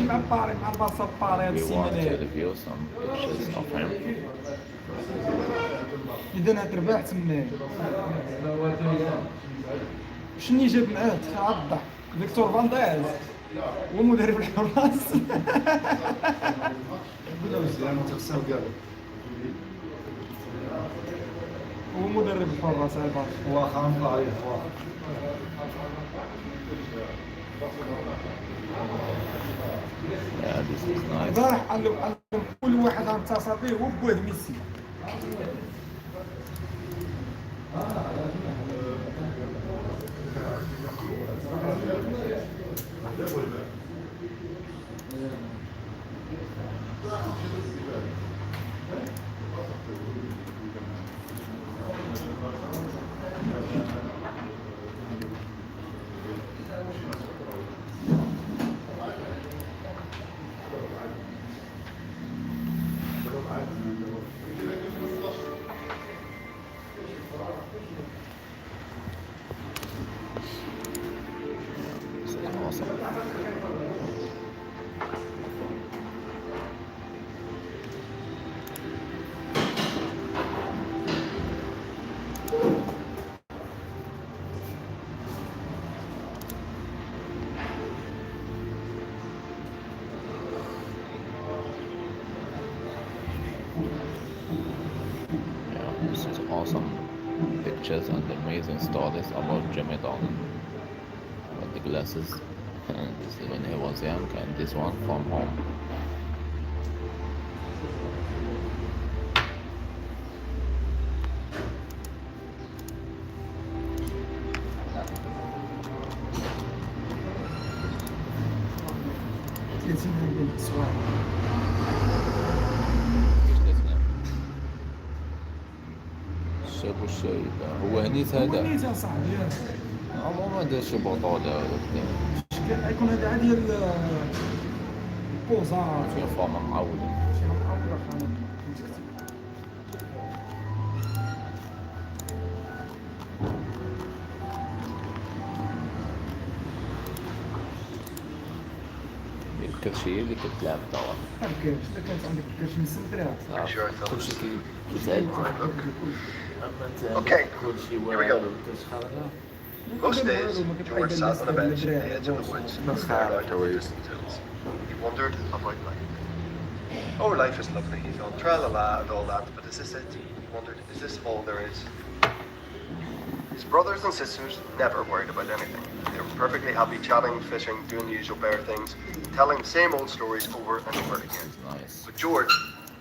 مع باري مع البارسا باري هاد We want to السيمانة. review some pictures of him. إذا هتربح تما. شني جاب معاه تخاطر فيكتور فالديز هو مدرب الحراس. هو مدرب الحراس هذا. هو خام ضعيف Yeah, this is nice. البارح قال له كل واحد غنتصل به هو بواد ميسي. This is awesome. Yeah, this is awesome pictures and amazing stories about Jamie Dornan with the glasses. And this is when he was young, and this one from home. شافوا الشاي هو هنيت هذا نيت صاحبي. عمره ما دار شي بطولة ولا كذا يكون هذا عادي البوزار. في فورمة معودة. شي معاود خانق. الكرشي اللي كتلعب طبعا. الكرش إذا كانت عندك الكرش مسمترها. كلشي كيزعل. Okay, كلشي here we go. والكرش خارجة. Most days, George sat on a bench at the edge of the woods and stared out over the distant hills. He wondered about life. Oh, life is lovely, he thought, tra-la-la and all that, but is this it? He wondered, is this all there is? His brothers and sisters never worried about anything. They were perfectly happy chatting, fishing, doing the usual bear things, telling the same old stories over and over again. Nice. But George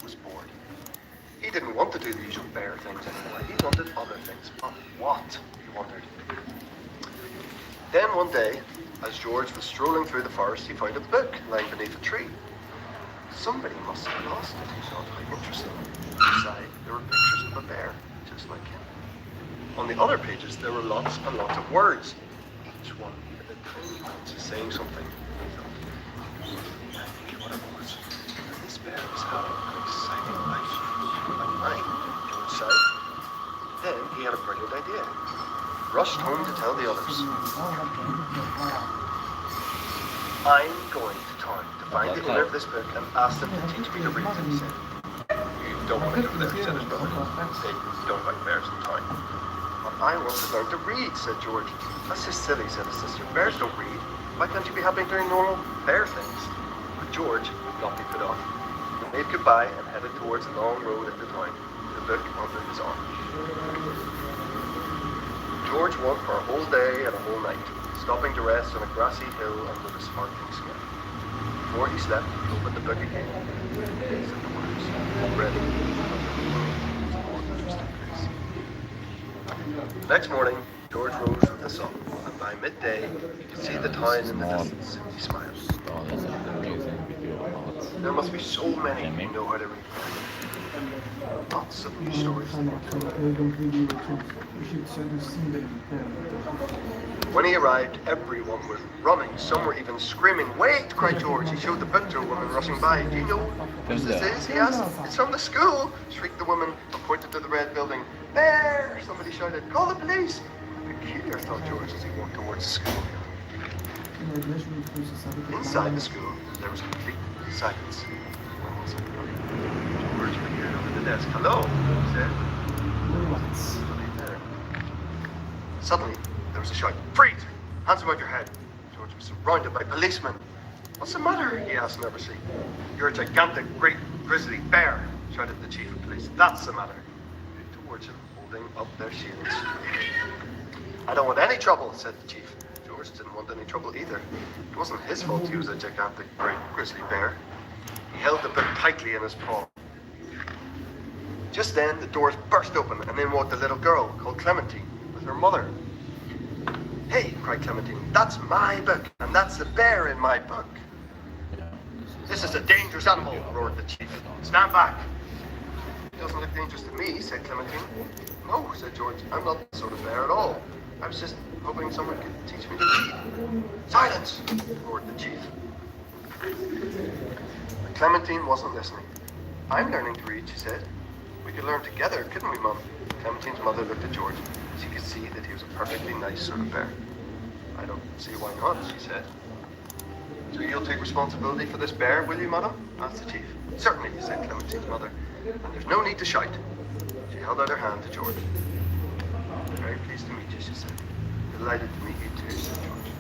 was bored. He didn't want to do the usual bear things anymore. He wanted other things. But what? He wondered. Then one day, as George was strolling through the forest, he found a book lying beneath a tree. Somebody must have lost it, he thought. How interesting. Inside, there were pictures of a bear, just like him. On the other pages, there were lots and lots of words, each one with a tiny note saying something. He thought, I think what it was. This bear is having an exciting life, like mine, George sighed. Then he had a brilliant idea. Rushed home to tell the others. I'm going to town to find the owner of this book and ask them to teach me to read, he said. You don't want to go there, said his brother. They don't like bears in town. But I want to learn to read, said George. That's just silly, said his sister. Bears don't read. Why can't you be happy doing normal bear things? But George would not be put off. He waved goodbye and headed towards the long road into town, the book under his arm. George walked for a whole day and a whole night, stopping to rest on a grassy hill under the sparkling sky. Before he slept, he opened the book again and gazed at the words, ready Next morning, George rose with the sun, and by midday, he could see the town in the distance. He smiled. Stories and amazing video about There must be so many who know how to read. Lots of new stories. When he arrived, everyone was running. Some were even screaming. Wait, cried George. He showed the book to a woman rushing by. Do you know who this is? He asked. It's from the school, shrieked the woman and pointed to the red building. There! Somebody shouted. Call the police! Peculiar, thought George as he walked towards the school. Inside the school, there was complete silence. George appeared over the desk. Hello, he said. Suddenly, there was a shout. Freeze! Hands above your head. George was surrounded by policemen. What's the matter? He asked nervously. You're a gigantic, great, grizzly bear, shouted the chief of police. That's the matter. They moved towards him, holding up their shields. I don't want any trouble, said the chief. George didn't want any trouble either. It wasn't his fault he was a gigantic, great, grizzly bear. He held the book tightly in his paw. Just then, the doors burst open, and in walked a little girl called Clementine with her mother. Hey, cried Clementine, that's my book, and that's the bear in my book. This is a dangerous animal, roared the chief. Stand back. It doesn't look dangerous to me, said Clementine. No, said George, I'm not the sort of bear at all. I was just hoping someone could teach me to read. Silence, roared the chief. But Clementine wasn't listening. I'm learning to read, she said. We could learn together, couldn't we, Mum? Clementine's mother looked at George. She could see that he was a perfectly nice sort of bear. I don't see why not, she said. So you'll take responsibility for this bear, will you, madam? Asked the chief. Certainly, said Clementine's mother. And there's no need to shout. She held out her hand to George. Very pleased to meet you, she said. Delighted to meet you too, said George.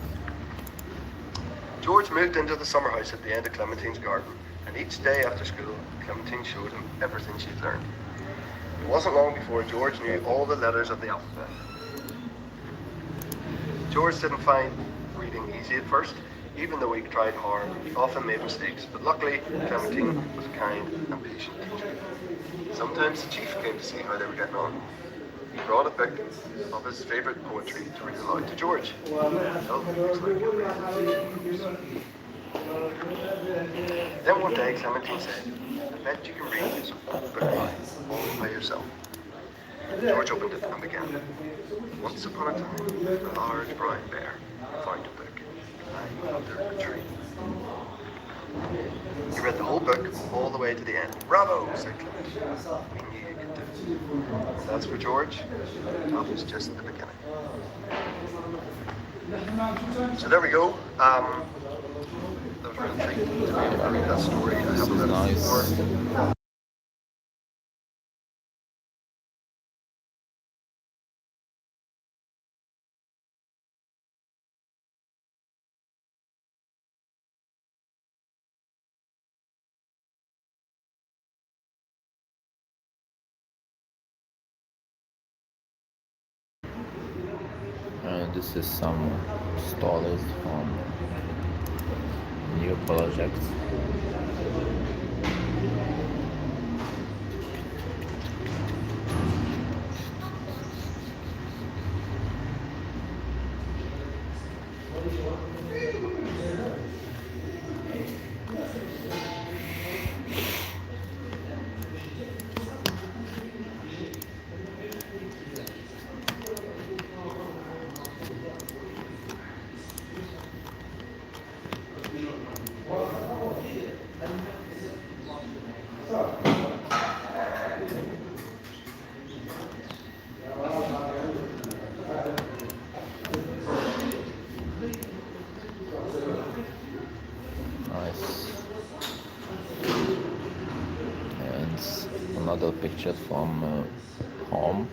George moved into the summer house at the end of Clementine's garden, and each day after school, Clementine showed him everything she'd learned. It wasn't long before George knew all the letters of the alphabet. George didn't find reading easy at first, even though he tried hard. He often made mistakes, but luckily, Clementine was a kind and patient teacher. Sometimes the chief came to see how they were getting on. He brought a book of his favourite poetry to read aloud to George. Then one day, Clementine said, I bet you can read this book all by yourself. George opened it and began. Once upon a time, a large brown bear found a book lying under a tree. He read the whole book all the way to the end. Bravo, said Clementine. He knew you could do it. That's for George. That was just the beginning. So there we go. That was really great to be able to read that story. I haven't read it before. And this is some stories from new projects. Another picture from home.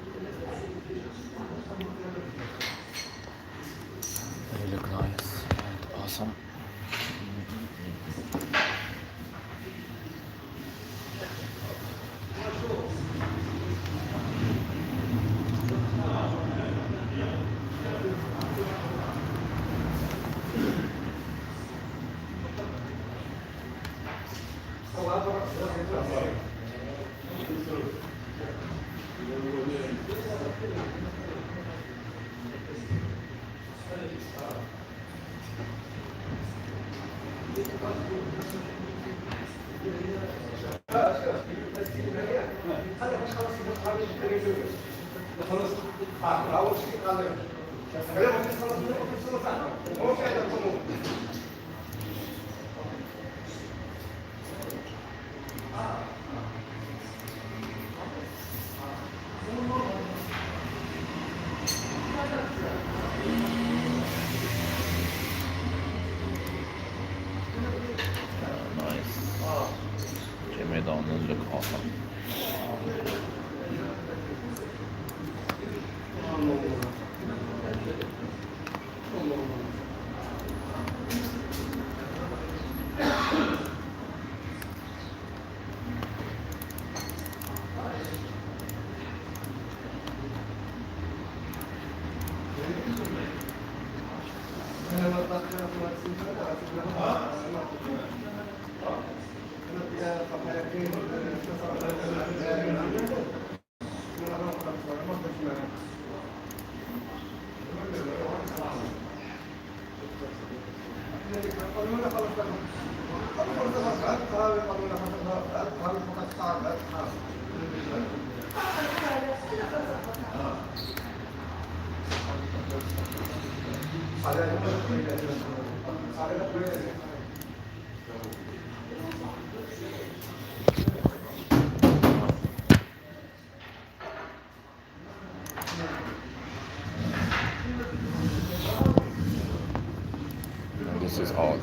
They look nice and awesome. Jamie Dornan look awesome. And this is all